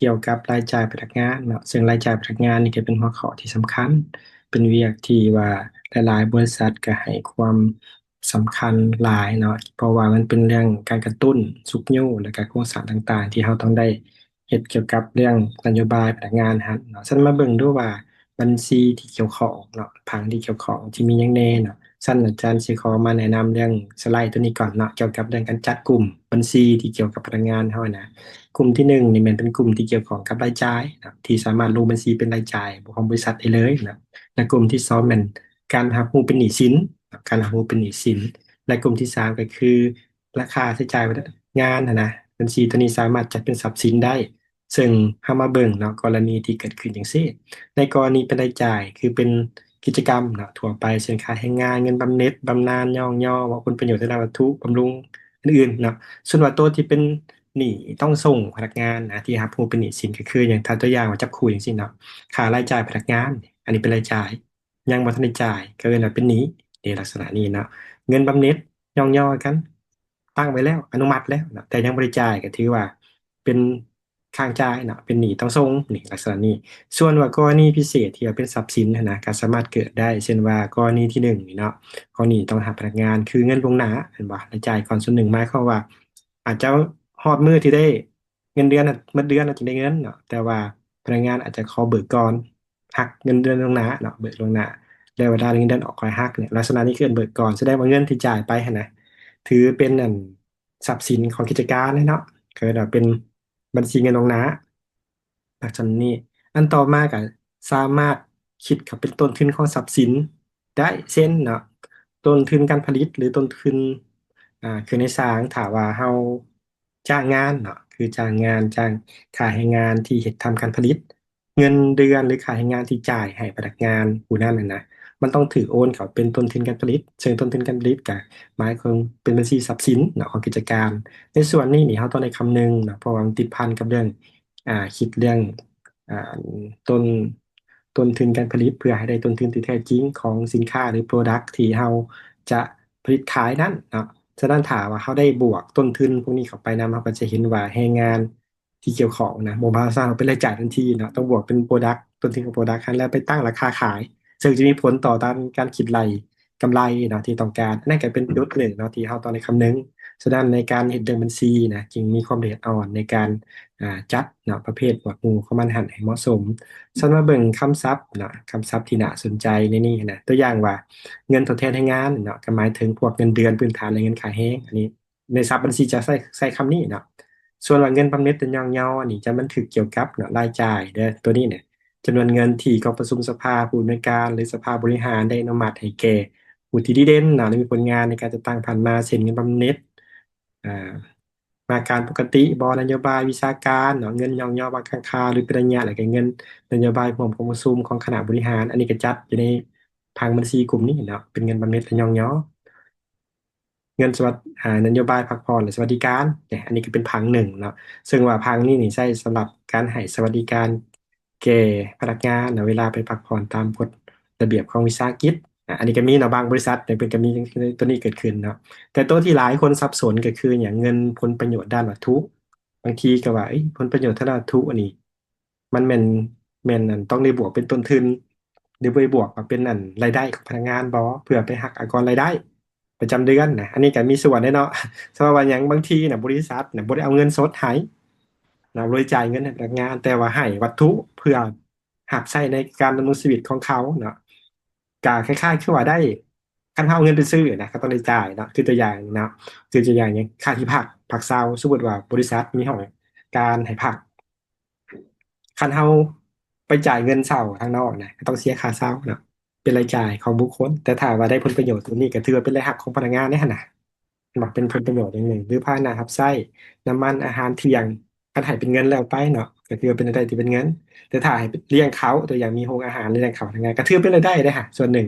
กี่ยวกับรายจ่ายพนักงานเนาะซึ่งรายจ่ายพนักงานนี่ก็เป็นหัวข้อที่สำคัญเป็นเวียกที่ว่าหลายๆบริษัทก็ให้ความสำคัญหลายเนาะเพราะว่ามันเป็นเรื่องการกระตุ้นสุขอยู่และก็โครงสร้างต่างๆที่เราต้องได้เฮ็ดเกี่ยวกับเรื่องนโยบายพนักงานหั้นเนาะฉันมาเบิ่งดูว่าบัญชีที่เกี่ยวข้องเนาะผังที่เกี่ยวข้องที่มีหยังแหน่เนาะ สั้นอาจารย์สิขอมาแนะนำเรื่องสไลด์ตัวนี้ก่อนเนาะเกี่ยวกับเรื่องการจัดกลุ่มบัญชีที่เกี่ยวกับพนักงานเท่านะกลุ่มที่หนึ่งนี่มันเป็นกลุ่มที่เกี่ยวข้องกับรายจ่ายนะที่สามารถลงบัญชีเป็นรายจ่ายของบริษัทได้เลยนะและกลุ่มที่สองเป็นการหักหูเป็นหนี้สินนะการหักหูเป็นหนี้สินและกลุ่มที่สามก็คือราคาใช้จ่ายพนักงานนะบัญชีตัวนี้สามารถจัดเป็นทรัพย์สินได้ซึ่งเ้ามาเบิ่งเนาะกรณีที่เกิดขึ้นอย่างเช่น ในกรณีเป็นรายจ่ายคือเป็นกิจกรรมเนาะทั่วไปเช่นค่าแรงงานเงินบำเหน็จบำนาญย่อว่าผลประโยชน์ทางด้านวัตถุบำรุงอื่นๆเนาะส่วนว่าตัวที่เป็นหนี้ต้องส่งพนักงานนะที่รับผู้เป็นหนี้สินก็คืออย่างถ้าตัวอย่างว่าจับคู่อย่างเช่นเนาะค่ารายจ่ายพนักงานอันนี้เป็นรายจ่ายยังบ่ทันได้จ่ายก็เอิ้นว่าเป็นหนี้ในลักษณะนี้เนาะเงินบำเหน็จย่อกันตั้งไว้แล้วอนุมัติแล้วเนาะแต่ยังบ่ได้จ่ายก็ถือว่าเป็นค้างจ่ายเนาะเป็นหนี้ต้องส่งนี่ลักษณะนี้ ส่วนว่ากรณีพิเศษที่ว่าเป็นทรัพย์สินนะก็สามารถเกิดได้เช่นว่ากรณีที่หนึ่งนี่เนาะกรณีต้องหาพนักงานคือเงินล่วงหน้าเห็นบ่รายจ่ายก่อนส่วนหนึ่งหมายความว่าอาจจะฮอดมื้อที่ได้เงินเดือนน่ะมื้อเดือนน่ะจึงได้เงินเนาะแต่ว่าพนักงานอาจจะขอเบิกก่อนหักเงินเดือนล่วงหน้าเนาะเบิกล่วงหน้าแล้วเวลาเงินเดือนออกค่อยหักเนี่ยลักษณะนี้คือเบิกก่อนแสดงว่าเงินที่จ่ายไปหั้นนะถือเป็นทรัพย์สินของกิจการเลยเนาะคือแบบเป็นบัญชีเงินล่วงหน้าลักษณะนี้ อันต่อมาก็สามารถคิดกับเป็นต้นทุนของทรัพย์สินได้เช่นเนาะต้นทุนการผลิตหรือต้นทุนคือในสร้างถ้าว่าเราจ้างงานเนาะคือจ้างงานจ้างค่าแรงงานที่เฮ็ดทำการผลิตเงินเดือนหรือค่าแรงงานที่จ่ายให้พนักงานผู้นั้นน่ะนะมันต้องถือโอนเข้าเป็นต้นทุนการผลิตซึ่งต้นทุนการผลิตก็หมายความเป็นบัญชีทรัพย์สินเนาะของกิจการในส่วนนี้นี่เราต้องได้คำนึงเนาะเพราะว่ามันติดพันกับเรื่องคิดเรื่อง อ่าต้นต้นทุนการผลิตเพื่อให้ได้ต้นทุนที่แท้จริงของสินค้าหรือ Product ที่เราจะผลิตขายนั้นเนาะฉะนั้นถามว่าเขาได้บวกต้นทุนพวกนี้เข้าไปนะเราก็จะเห็นว่าแรงงานที่เกี่ยวของนะโมบายสร้างเป็นรายจ่ายทันทีเนาะต้องบวกเป็น Product ต้นทุนของ Product แล้วไปตั้งราคาขายซึ่งจะมีผลต่อการคิดกำไรเนาะที่ต้องการนั่นก็เป็นจุดหนึ่งเนาะที่เราต้องในคำนึงฉะนั้นในการเห็นเรื่องบัญชีนะจึงมีความละเอียดอ่อนในการ จัดเนาะประเภทหมวดหมู่ของมันหันให้เหมาะสมฉันมาเบิ่งคำศัพท์เนาะคำศัพท์ที่น่าสนใจในนี่นะตัวอย่างว่าเงินทดแทนให้งานเนาะก็หมายถึงพวกเงินเดือนพื้นฐานและเงินค่าแรงอันนี้ในศัพท์บัญชีจะใส่คำนี้เนาะส่วนว่าเงินบำเหน็จเป็นย่อๆอันนี้จะบันทึกเกี่ยวกับเนาะรายจ่ายเด้อตัวนี้เนี่ยจำนวนเงินที่กองประชุมสภาผู้อำนวยการหรือสภาบริหารได้อนุมัติให้แก่ผู้ที่ดีเด่นเนาะและมีผลงานในการจัดตั้งผ่านมาเช่นเงินบำเหน็จ อ่ามาการปกติบนโยบายวิชาการเนาะเงินย่อๆบางค้างคาหรือเป็นระยะอะไรก็เงินนโยบายขององค์ประชุมของคณะบริหารอันนี้ก็จัดอยู่ในพังบัญชีกลุ่มนี้เนาะเป็นเงินบำเหน็จและย่อ เงินสวัสดินโยบายพักผ่อนหรือสวัสดิการเนี่ยอันนี้ก็เป็นพังหนึ่งเนาะซึ่งว่าพังนี่ใช้สำหรับการให้สวัสดิการแก่พนักงานเนาะเวลาไปพักผ่อนตามกฎระเบียบของวิสาหกิจอันนี้ก็มีเนาะบางบริษัทเนี่ยเป็นก็มีตัวนี้เกิดขึ้นเนาะแต่ตัวที่หลายคนสับสนก็คืออย่างเงินผลประโยชน์ด้านวัตถุบางทีก็ว่าเอ้ยผลประโยชน์ทางด้านวัตถุอันนี้มันแม่นอันต้องได้บวกเป็นต้นทุนหรือไปบวกมาเป็นอันรายได้ของพนักงานบ่เพื่อไปหักอากรรายได้ ประจำเดือนนะอันนี้ก็มีส่วนได้เนาะสำหรับว่าอย่างบางทีนะบริษัทนะบ่ได้เอาเงินสดให้นะโดยจ่ายเงินให้พนักงานแต่ว่าให้วัตถุเพื่อหักใช้ในการดำเนินชีวิตของเขาเนาะก็คล้ายๆคือว่าได้คันเฮาเอาเงินไปซื้อนะก็ต้องได้จ่ายเนาะคือตัวอย่างเนาะคือตัวอย่างอย่างค่าที่พักเซาสมมุติว่าบริษัทมีห้องการให้พักคันเฮาไปจ่ายเงินเช่าทางนอกนะก็ต้องเสียค่าเช่าเนาะเป็นรายจ่ายของบุคคลแต่ถ้าว่าได้ผลประโยชน์ตรงนี้ก็ถือว่าเป็นรายหักของพนักงานในขณะ บอกเป็นผลประโยชน์อย่างหนึ่งหรือพาหนะครับไส้น้ำมันอาหารเที่ยงการให้เป็นเงินแล้วไปเนาะก็ถือว่าเป็นรายได้ที่เป็นเงินแต่ถ้าให้เลี้ยงเขาตัวอย่างมีโรงอาหารเลี้ยงเขาทำงานก็ถือเป็นรายได้ได้ค่ะส่วนหนึ่ง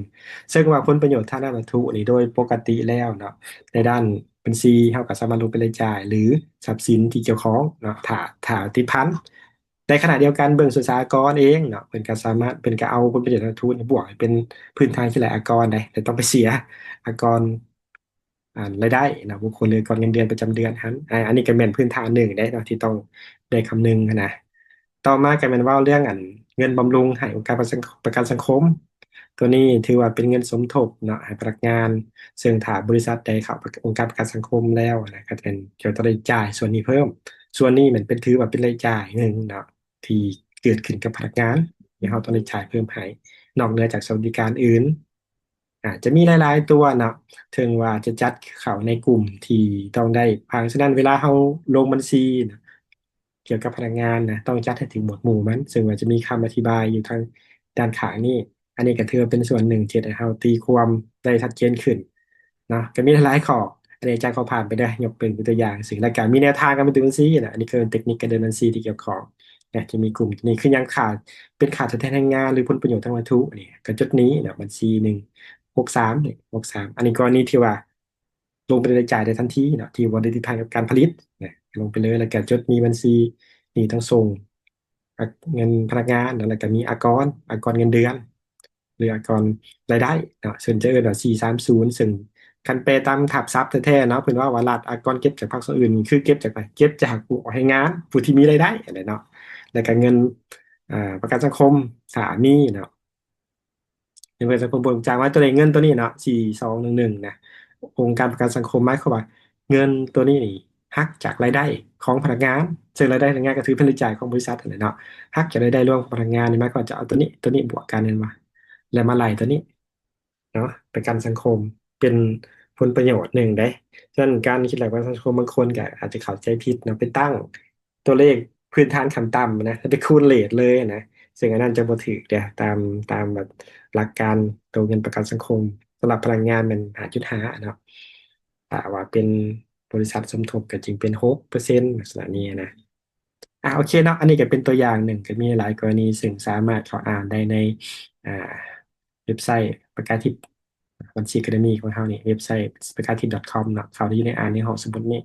ซึ่งว่าผลประโยชน์ทางด้านวัตถุนี่โดยปกติแล้วเนาะในด้านบัญชีเขาก็สามารถลงเป็นรายจ่ายหรือทรัพย์สินที่เกี่ยวข้องเนาะถ้าติดพันในขณะเดียวกันเบิ่งสุสากรเองเนาะเป็นการสามารถเป็นการเอาผลประโยชน์ทางวัตถุนี่บวกให้เป็นพื้นฐานที่หลายอากรได้แต่ต้องไปเสียอากร รายได้นะบุคคลหรือก่อนเงินเดือนประจำเดือนอันนี้ก็เป็นพื้นฐานหนึ่งได้เนาะที่ต้องได้คำนึงนะ ต่อมาก็แม่นเว้าเรื่องเงินบำรุงให้องค์การประกันสังคมตัวนี้ถือว่าเป็นเงินสมทบเนาะให้พนักงานซึ่งถ้าบริษัทใดเข้าองค์การประกันสังคมแล้วนะก็จะต้องได้จ่ายส่วนนี้เพิ่มส่วนนี้มันเป็นถือว่าเป็นรายจ่ายหนึ่งเนาะที่เกิดขึ้นกับพนักงานที่เราต้องได้จ่ายเพิ่มให้นอกเหนือจากสวัสดิการอื่นจะมีหลายๆตัวเนาะ ถึงว่าจะจัดเขาในกลุ่มที่ต้องได้พังฉะนั้นเวลาเขาลงบัญชีนะเกี่ยวกับพนักงานนะต้องจัดให้ถึงหมวดหมู่มันซึ่งมันจะมีคำอธิบายอยู่ทางด้านข้างนี่อันนี้ก็ถือว่าเป็นส่วนหนึ่งที่ให้เราตีความได้ชัดเจนขึ้นเนาะก็มีหลายข้ออันนี้อาจารย์เขาผ่านไปได้ยกเป็นตัวอย่างสิ่งและการมีแนวทางการบันทึกบัญชีนะอันนี้คือเทคนิคการเดินบัญชีที่เกี่ยวข้องนะจะมีกลุ่มนี้คือยังขาดเป็นขาดทดแทนแรงงานหรือผลประโยชน์ทางวัตถุนี่ก็จุดนี้นะบัญชีหนึ่ง 63เนี่ย63อันนี้กรณีที่ว่าลงไปรายจ่ายได้ทันทีเนาะที่บริษัททางกับการผลิตเนี่ยลงไปเลยแล้วก็จดมีบัญชีนี่ต้องส่งเงินพนักงานแล้วก็มีอากรเงินเดือนหรืออากรรายได้เนาะส่วนจะเอิ้นว่า430ซึ่งคันแปลตามทับศัพท์แท้ๆเนาะเพิ่นว่ารัฐอากรเก็บจากภาคส่วนอื่นคือเก็บจากไหนเก็บจากผู้ให้งานผู้ที่มีรายได้อะไรเนาะแล้วก็เงินประกันสังคมสามีเนาะ อย่างเป็นสังคมบริจาคว่าตัวเองเงินตัวนี้เนาะ4211นะองค์การประกันสังคมหมายความว่าเงินตัวนี้นี่หักจากรายได้ของพนักงานซึ่งรายได้พนักงานก็ถือเป็นรายจ่ายของบริษัทนั่นแหละเนาะหักจากรายได้ร่วมของพนักงานนี่หมายความว่าจะเอาตัวนี้บวกกันเงินมาแล้วมาไล่ตัวนี้ เนาะประกันสังคมเป็นผลประโยชน์หนึ่งได้ฉะนั้นการคิดหลักประกันสังคมบางคนก็อาจจะเข้าใจผิดเนาะไปตั้งตัวเลขพื้นฐานขั้นต่ำนะแล้วไปคูณเรทเลยนะซึ่งอันนั้นจะบ่ถูกเดี๋ยวตามแบบหลักการตัวเงินประกันสังคมสำหรับพลังงานมัน5.5เนาะแต่ว่าเป็นบริษัทสมทบก็จริงเป็น6%ลักษณะนี้นะ โอเคเนาะอันนี้ก็เป็นตัวอย่างหนึ่งก็มีหลายกรณีซึ่งสามารถเข้าอ่านได้ในอ่าเว็บไซต์ประกาศทิพย์บัญชีอะคาเดมีของเขานี่เว็บไซต์ประกาศทิพย์ .com เนาะเขาได้อยู่ในอ่านในห้องสมุดนี้